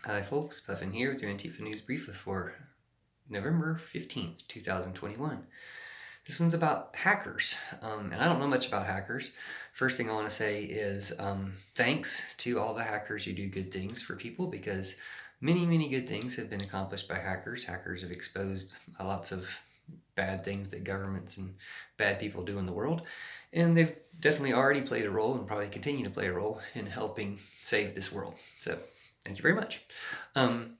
Hi folks, Puffin here with your Antifa News Briefa for November 15th, 2021. This one's about hackers, and I don't know much about hackers. First thing I want to say is thanks to all the hackers who do good things for people, because many good things have been accomplished by hackers. Hackers have exposed lots of bad things that governments and bad people do in the world, and they've definitely already played a role and probably continue to play a role in helping save this world. So thank you very much. Um,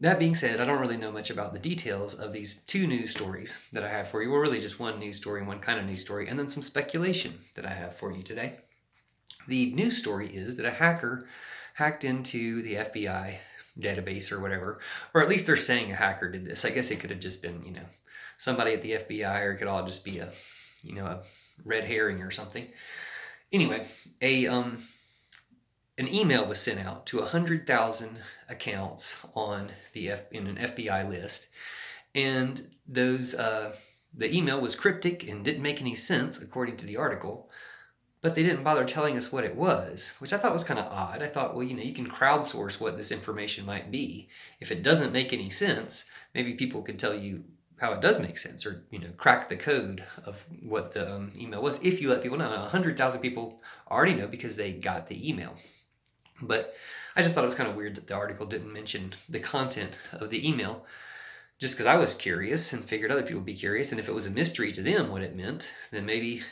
that being said, I don't really know much about the details of these two news stories that I have for you. Well, really just one news story and one kind of news story, and then some speculation that I have for you today. The news story is that a hacker hacked into the FBI database or whatever, or at least they're saying a hacker did this. I guess it could have just been, somebody at the FBI, or it could all just be a red herring or something. Anyway, a an email was sent out to 100,000 accounts on in an FBI list, and the email was cryptic and didn't make any sense according to the article. But they didn't bother telling us what it was, which I thought was kind of odd. I thought, well, you can crowdsource what this information might be. If it doesn't make any sense, maybe people could tell you how it does make sense, or crack the code of what the email was. If you let people know, 100,000 people already know because they got the email. But I just thought it was kind of weird that the article didn't mention the content of the email, just because I was curious and figured other people would be curious. And if it was a mystery to them what it meant, then maybe,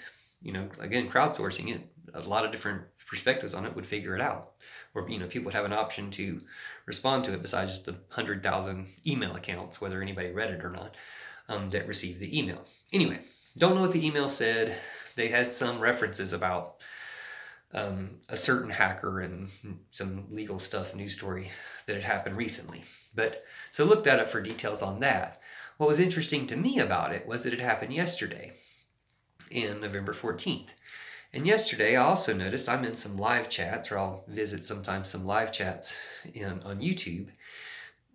again, crowdsourcing it, a lot of different perspectives on it would figure it out. Or, people would have an option to respond to it besides just the 100,000 email accounts, whether anybody read it or not, that received the email. Anyway, don't know what the email said. They had some references about a certain hacker and some legal stuff, news story that had happened recently. But so look that up for details on that. What was interesting to me about it was that it happened yesterday, in November 14th. And yesterday I also noticed I'm in some live chats, or I'll visit sometimes some live chats on YouTube,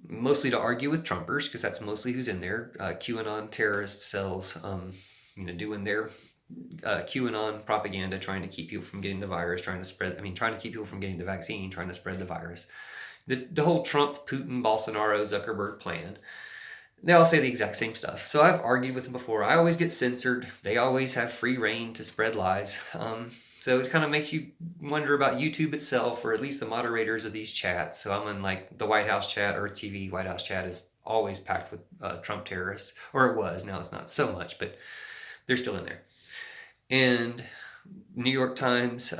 mostly to argue with Trumpers, because that's mostly who's in there. QAnon terrorist cells, doing their QAnon propaganda, trying to keep people from getting the virus, trying to keep people from getting the vaccine, trying to spread the virus. The whole Trump, Putin, Bolsonaro, Zuckerberg plan. They all say the exact same stuff. So I've argued with them before. I always get censored. They always have free reign to spread lies. So it kind of makes you wonder about YouTube itself, or at least the moderators of these chats. So I'm in like the White House chat, Earth TV White House chat is always packed with Trump terrorists, or it was. Now it's not so much, but they're still in there. And New York Times,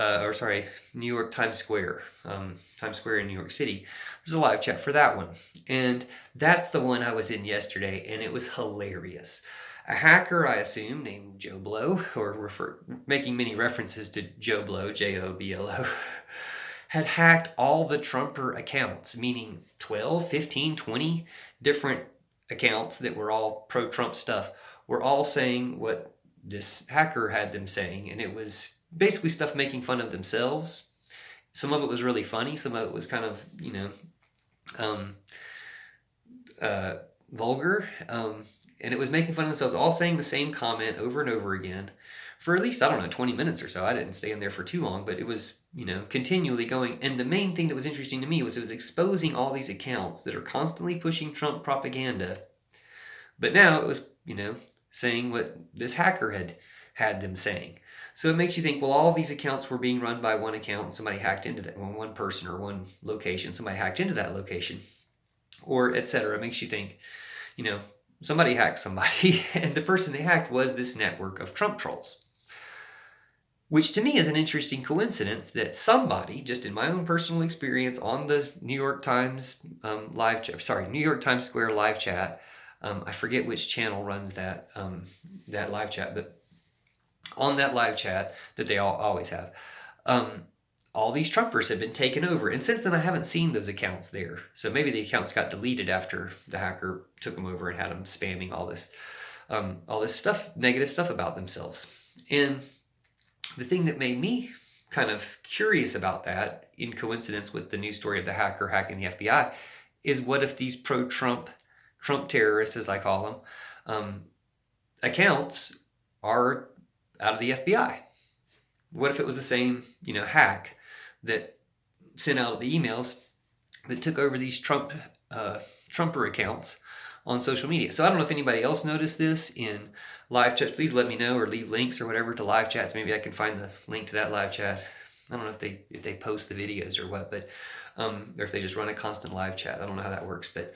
New York Times Square, Times Square in New York City. There's a live chat for that one. And that's the one I was in yesterday, and it was hilarious. A hacker, I assume, named Joe Blow, or making many references to Joe Blow, Joblo, had hacked all the Trumper accounts, meaning 12, 15, 20 different accounts that were all pro-Trump stuff, were all saying what this hacker had them saying, and it was basically stuff making fun of themselves. Some of it was really funny, some of it was kind of um, vulgar, and it was making fun of themselves, all saying the same comment over and over again for at least, I don't know, 20 minutes or so. I didn't stay in there for too long, but it was continually going. And the main thing that was interesting to me was it was exposing all these accounts that are constantly pushing Trump propaganda, but now it was saying what this hacker had them saying. So it makes you think, well, all of these accounts were being run by one account, and somebody hacked into that, one person or one location, somebody hacked into that location, or etc. It makes you think, somebody hacked somebody, and the person they hacked was this network of Trump trolls. Which to me is an interesting coincidence that somebody, just in my own personal experience on the New York Times New York Times Square live chat, I forget which channel runs that live chat, but on that live chat that they always have, all these Trumpers have been taken over. And since then, I haven't seen those accounts there. So maybe the accounts got deleted after the hacker took them over and had them spamming all this stuff, negative stuff about themselves. And the thing that made me kind of curious about that, in coincidence with the news story of the hacker hacking the FBI, is what if these pro-Trump terrorists, as I call them, accounts are out of the FBI? What if it was the same, hack that sent out the emails that took over these Trumper accounts on social media. So I don't know if anybody else noticed this in live chats. Please let me know, or leave links or whatever to live chats. Maybe I can find the link to that live chat. I don't know if they post the videos or what, but or if they just run a constant live chat. I don't know how that works, but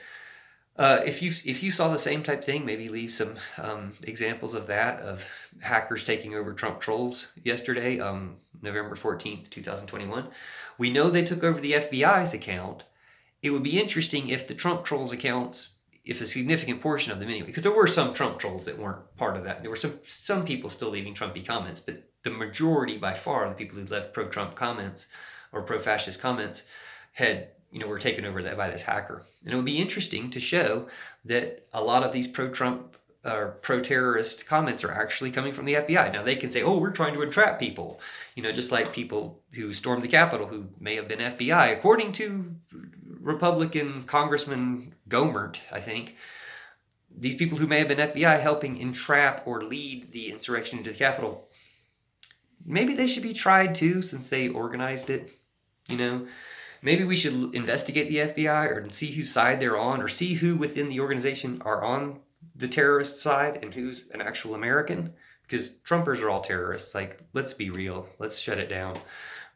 if you saw the same type thing, maybe leave some examples of that, of hackers taking over Trump trolls yesterday, November 14th, 2021. We know they took over the FBI's account. It would be interesting if the Trump trolls accounts, if a significant portion of them anyway, because there were some Trump trolls that weren't part of that. There were some people still leaving Trumpy comments, but the majority by far of the people who left pro-Trump comments or pro-fascist comments had, were taken over by this hacker. And it would be interesting to show that a lot of these pro-Trump or pro-terrorist comments are actually coming from the FBI. Now they can say, oh, we're trying to entrap people, just like people who stormed the Capitol who may have been FBI, according to Republican Congressman Gohmert, I think. These people who may have been FBI helping entrap or lead the insurrection into the Capitol, maybe they should be tried too, since they organized it. Maybe we should investigate the FBI or see whose side they're on, or see who within the organization are on the terrorist side and who's an actual American, because Trumpers are all terrorists. Like, let's be real. Let's shut it down.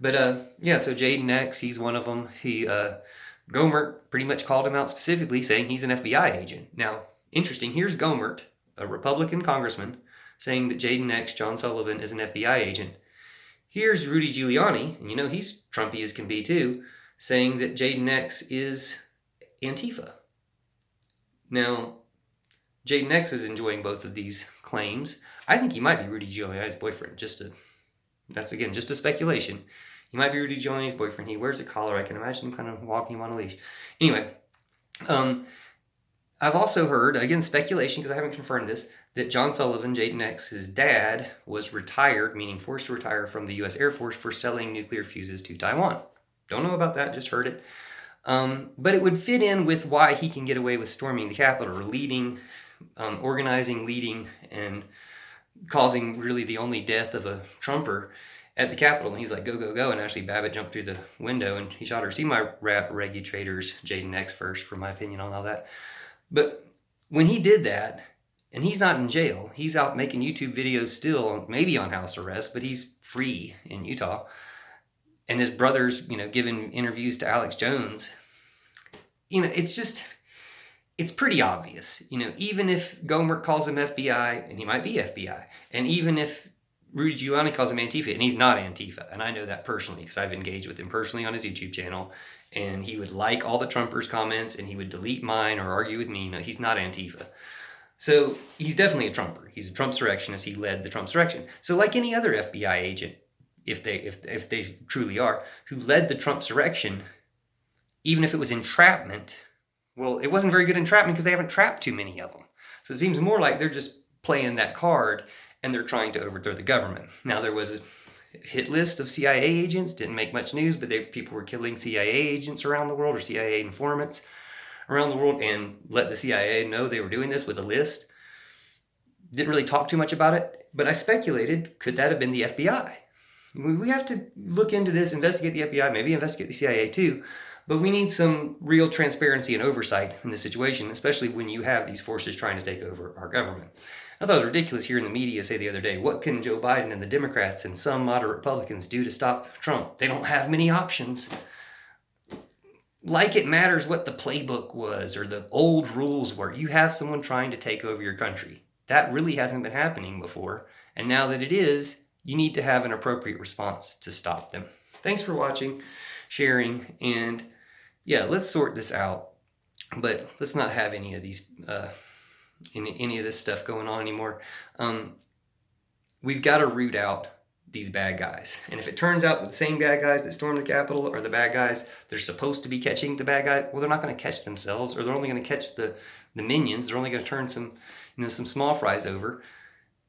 But so Jaden X, he's one of them. Gohmert pretty much called him out specifically, saying he's an FBI agent. Now, interesting, here's Gohmert, a Republican congressman, saying that Jaden X, John Sullivan, is an FBI agent. Here's Rudy Giuliani, and he's Trumpy as can be too, saying that Jaden X is Antifa. Now, Jaden X is enjoying both of these claims. I think he might be Rudy Giuliani's boyfriend. That's again just a speculation. He might be Rudy Giuliani's boyfriend. He wears a collar. I can imagine him kind of walking him on a leash. Anyway, I've also heard, again, speculation because I haven't confirmed this, that John Sullivan, Jaden X's dad, was retired, meaning forced to retire from the U.S. Air Force for selling nuclear fuses to Taiwan. Don't know about that, just heard it. But it would fit in with why he can get away with storming the Capitol, or organizing, leading, and causing really the only death of a Trumper at the Capitol. And he's like, go, go, go. And actually, Babbitt jumped through the window and he shot her. See my Regu Traders, Jaden X first, for my opinion on all that. But when he did that, and he's not in jail, he's out making YouTube videos still, maybe on house arrest, but he's free in Utah. And his brother's, giving interviews to Alex Jones. It's pretty obvious. Even if Gohmert calls him FBI, and he might be FBI, and even if Rudy Giuliani calls him Antifa, and he's not Antifa, and I know that personally because I've engaged with him personally on his YouTube channel, and he would like all the Trumpers' comments, and he would delete mine or argue with me. He's not Antifa. So he's definitely a Trumper. He's a Trumpsurrectionist. He led the Trumpsurrection. So like any other FBI agent, if they truly are, who led the Trumpsurrection, even if it was entrapment, well, it wasn't very good entrapment because they haven't trapped too many of them. So it seems more like they're just playing that card and they're trying to overthrow the government. Now, there was a hit list of CIA agents, didn't make much news, but people were killing CIA agents around the world, or CIA informants around the world, and let the CIA know they were doing this with a list. Didn't really talk too much about it, but I speculated, could that have been the FBI? We have to look into this, investigate the FBI, maybe investigate the CIA too, but we need some real transparency and oversight in this situation, especially when you have these forces trying to take over our government. I thought it was ridiculous hearing the media say the other day, what can Joe Biden and the Democrats and some moderate Republicans do to stop Trump? They don't have many options. Like it matters what the playbook was or the old rules were. You have someone trying to take over your country. That really hasn't been happening before. And now that it is, you need to have an appropriate response to stop them. Thanks for watching, sharing, and yeah, let's sort this out. But let's not have any of these, any of this stuff going on anymore. We've got to root out these bad guys. And if it turns out that the same bad guys that stormed the Capitol are the bad guys they're supposed to be catching the bad guy, well, they're not going to catch themselves, or they're only going to catch the minions. They're only going to turn some small fries over.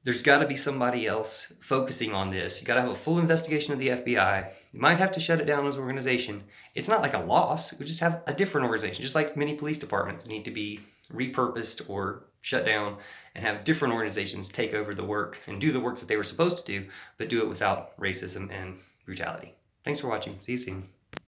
There's got to be somebody else focusing on this. You got to have a full investigation of the FBI. You might have to shut it down as an organization. It's not like a loss. We just have a different organization, just like many police departments need to be repurposed or shut down, and have different organizations take over the work and do the work that they were supposed to do, but do it without racism and brutality. Thanks for watching. See you soon.